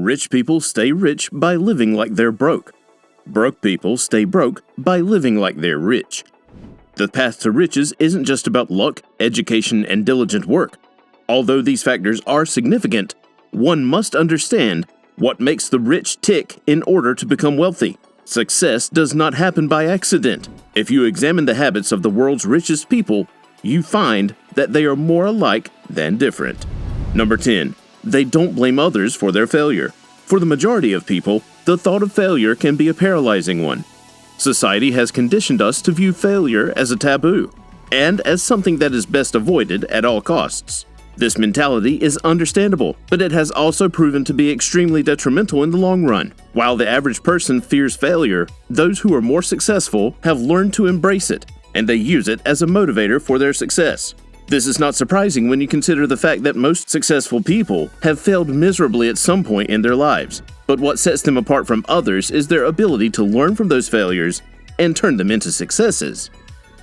Rich people stay rich by living like they're broke. Broke people stay broke by living like they're rich. The path to riches isn't just about luck, education, and diligent work. Although these factors are significant, one must understand what makes the rich tick in order to become wealthy. Success does not happen by accident. If you examine the habits of the world's richest people, you find that they are more alike than different. Number 10. They don't blame others for their failure. For the majority of people, the thought of failure can be a paralyzing one. Society has conditioned us to view failure as a taboo, and as something that is best avoided at all costs. This mentality is understandable, but it has also proven to be extremely detrimental in the long run. While the average person fears failure, those who are more successful have learned to embrace it, and they use it as a motivator for their success. This is not surprising when you consider the fact that most successful people have failed miserably at some point in their lives. But what sets them apart from others is their ability to learn from those failures and turn them into successes.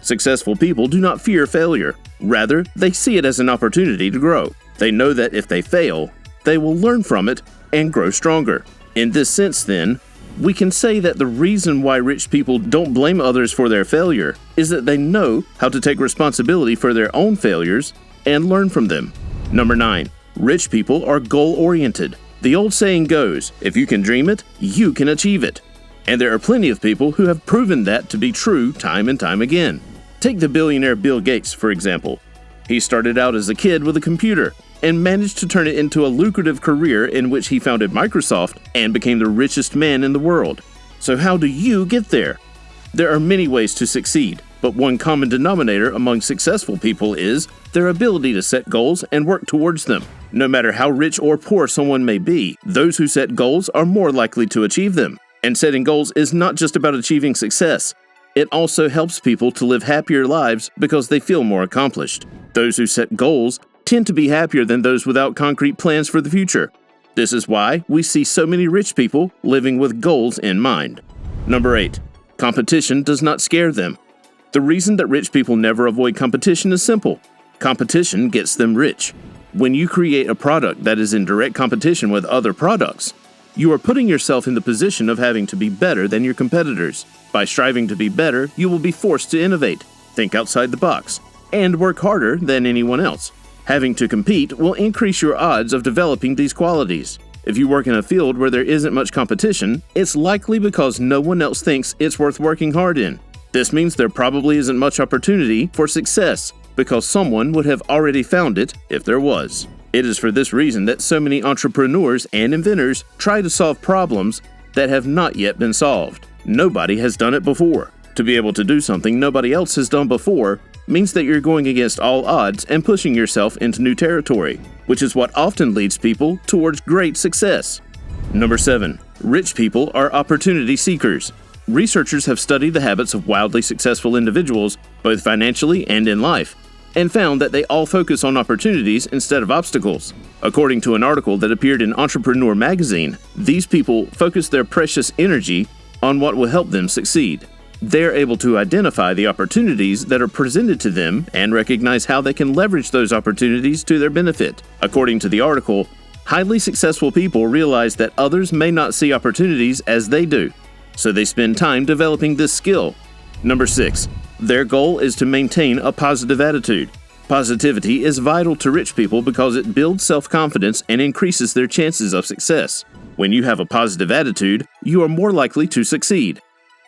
Successful people do not fear failure. Rather, they see it as an opportunity to grow. They know that if they fail, they will learn from it and grow stronger. In this sense, then, we can say that the reason why rich people don't blame others for their failure is that they know how to take responsibility for their own failures and learn from them. Number 9. Rich people are goal-oriented. The old saying goes, if you can dream it, you can achieve it. And there are plenty of people who have proven that to be true time and time again. Take the billionaire Bill Gates, for example. He started out as a kid with a computer and managed to turn it into a lucrative career in which he founded Microsoft and became the richest man in the world. So how do you get there? There are many ways to succeed, but one common denominator among successful people is their ability to set goals and work towards them. No matter how rich or poor someone may be, those who set goals are more likely to achieve them. And setting goals is not just about achieving success. It also helps people to live happier lives because they feel more accomplished. Those who set goals tend to be happier than those without concrete plans for the future. This is why we see so many rich people living with goals in mind. Number 8. Competition does not scare them. The reason that rich people never avoid competition is simple. Competition gets them rich. When you create a product that is in direct competition with other products, you are putting yourself in the position of having to be better than your competitors. By striving to be better, you will be forced to innovate, think outside the box, and work harder than anyone else. Having to compete will increase your odds of developing these qualities. If you work in a field where there isn't much competition, it's likely because no one else thinks it's worth working hard in. This means there probably isn't much opportunity for success, because someone would have already found it if there was. It is for this reason that so many entrepreneurs and inventors try to solve problems that have not yet been solved. Nobody has done it before. To be able to do something nobody else has done before means that you're going against all odds and pushing yourself into new territory, which is what often leads people towards great success. Number 7. Rich people are opportunity seekers. Researchers have studied the habits of wildly successful individuals, both financially and in life, and found that they all focus on opportunities instead of obstacles. According to an article that appeared in Entrepreneur magazine, these people focus their precious energy on what will help them succeed. They're able to identify the opportunities that are presented to them and recognize how they can leverage those opportunities to their benefit. According to the article, highly successful people realize that others may not see opportunities as they do, so they spend time developing this skill. Number 6. Their goal is to maintain a positive attitude. Positivity is vital to rich people because it builds self-confidence and increases their chances of success. When you have a positive attitude, you are more likely to succeed.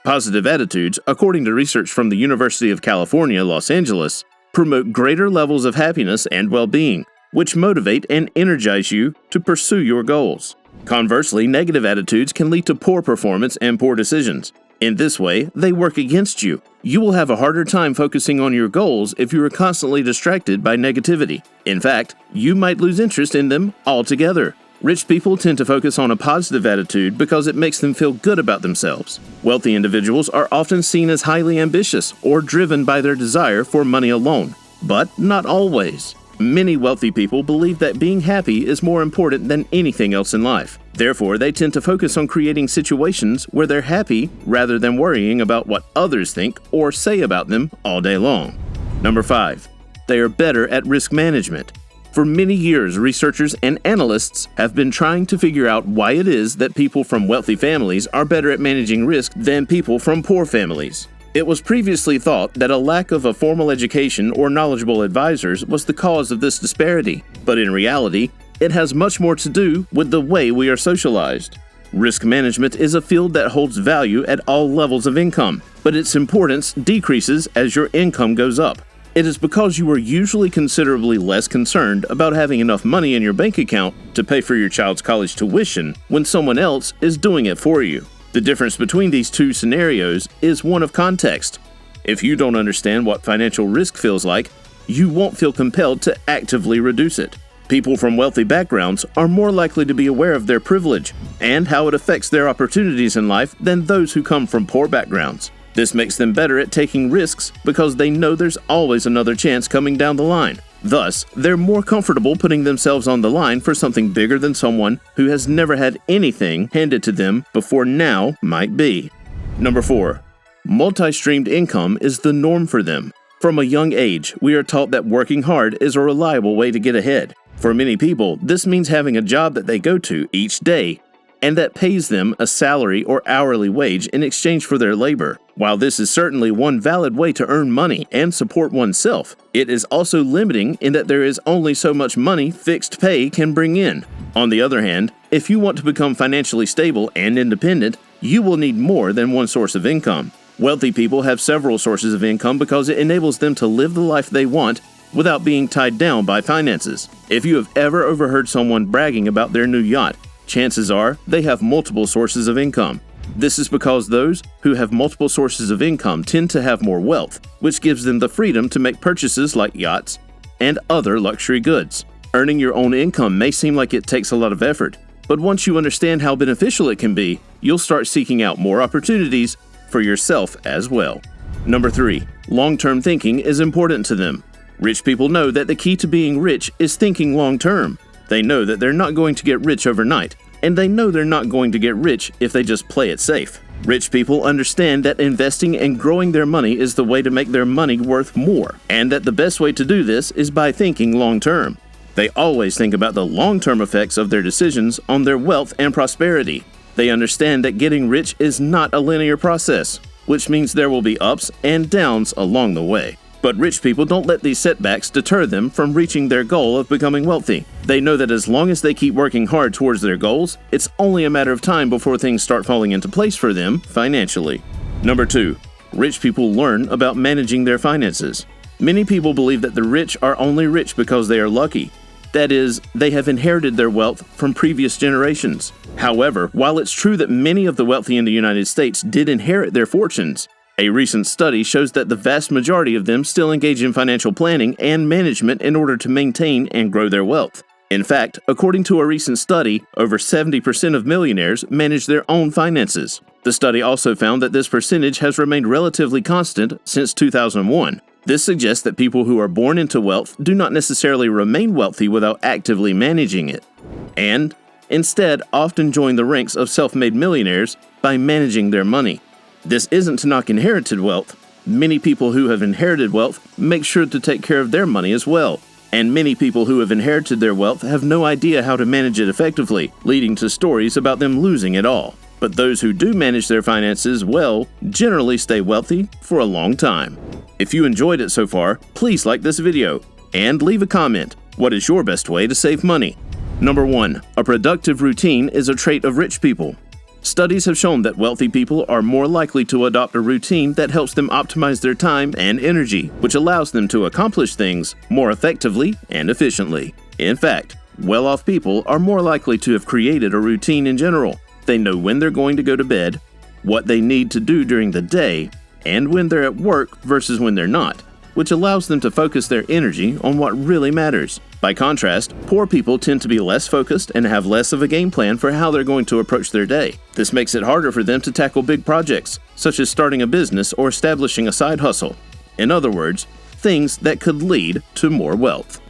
Positive attitudes, according to research from the University of California, Los Angeles, promote greater levels of happiness and well-being, which motivate and energize you to pursue your goals. Conversely, negative attitudes can lead to poor performance and poor decisions. In this way, they work against you. You will have a harder time focusing on your goals if you are constantly distracted by negativity. In fact, you might lose interest in them altogether. Rich people tend to focus on a positive attitude because it makes them feel good about themselves. Wealthy individuals are often seen as highly ambitious or driven by their desire for money alone, but not always. Many wealthy people believe that being happy is more important than anything else in life. Therefore, they tend to focus on creating situations where they're happy rather than worrying about what others think or say about them all day long. Number 5. They are better at risk management. For many years, researchers and analysts have been trying to figure out why it is that people from wealthy families are better at managing risk than people from poor families. It was previously thought that a lack of a formal education or knowledgeable advisors was the cause of this disparity, but in reality, it has much more to do with the way we are socialized. Risk management is a field that holds value at all levels of income, but its importance decreases as your income goes up. It is because you are usually considerably less concerned about having enough money in your bank account to pay for your child's college tuition when someone else is doing it for you. The difference between these two scenarios is one of context. If you don't understand what financial risk feels like, you won't feel compelled to actively reduce it. People from wealthy backgrounds are more likely to be aware of their privilege and how it affects their opportunities in life than those who come from poor backgrounds. This makes them better at taking risks because they know there's always another chance coming down the line. Thus, they're more comfortable putting themselves on the line for something bigger than someone who has never had anything handed to them before now might be. Number 4. Multistreamed income is the norm for them. From a young age, we are taught that working hard is a reliable way to get ahead. For many people, this means having a job that they go to each day and that pays them a salary or hourly wage in exchange for their labor. While this is certainly one valid way to earn money and support oneself, it is also limiting in that there is only so much money fixed pay can bring in. On the other hand, if you want to become financially stable and independent, you will need more than one source of income. Wealthy people have several sources of income because it enables them to live the life they want without being tied down by finances. If you have ever overheard someone bragging about their new yacht, chances are they have multiple sources of income. This is because those who have multiple sources of income tend to have more wealth, which gives them the freedom to make purchases like yachts and other luxury goods. Earning your own income may seem like it takes a lot of effort, but once you understand how beneficial it can be, you'll start seeking out more opportunities for yourself as well. Number 3. Long-term thinking is important to them. Rich people know that the key to being rich is thinking long-term. They know that they're not going to get rich overnight, and they know they're not going to get rich if they just play it safe. Rich people understand that investing and growing their money is the way to make their money worth more, and that the best way to do this is by thinking long-term. They always think about the long-term effects of their decisions on their wealth and prosperity. They understand that getting rich is not a linear process, which means there will be ups and downs along the way. But rich people don't let these setbacks deter them from reaching their goal of becoming wealthy. They know that as long as they keep working hard towards their goals, it's only a matter of time before things start falling into place for them financially. Number 2. Rich people learn about managing their finances. Many people believe that the rich are only rich because they are lucky. That is, they have inherited their wealth from previous generations. However, while it's true that many of the wealthy in the United States did inherit their fortunes, a recent study shows that the vast majority of them still engage in financial planning and management in order to maintain and grow their wealth. In fact, according to a recent study, over 70% of millionaires manage their own finances. The study also found that this percentage has remained relatively constant since 2001. This suggests that people who are born into wealth do not necessarily remain wealthy without actively managing it, and instead often join the ranks of self-made millionaires by managing their money. This isn't to knock inherited wealth. Many people who have inherited wealth make sure to take care of their money as well. And many people who have inherited their wealth have no idea how to manage it effectively, leading to stories about them losing it all. But those who do manage their finances well generally stay wealthy for a long time. If you enjoyed it so far, please like this video and leave a comment. What is your best way to save money? Number 1. A productive routine is a trait of rich people. Studies have shown that wealthy people are more likely to adopt a routine that helps them optimize their time and energy, which allows them to accomplish things more effectively and efficiently. In fact, well-off people are more likely to have created a routine in general. They know when they're going to go to bed, what they need to do during the day, and when they're at work versus when they're not, which allows them to focus their energy on what really matters. By contrast, poor people tend to be less focused and have less of a game plan for how they're going to approach their day. This makes it harder for them to tackle big projects, such as starting a business or establishing a side hustle. In other words, things that could lead to more wealth.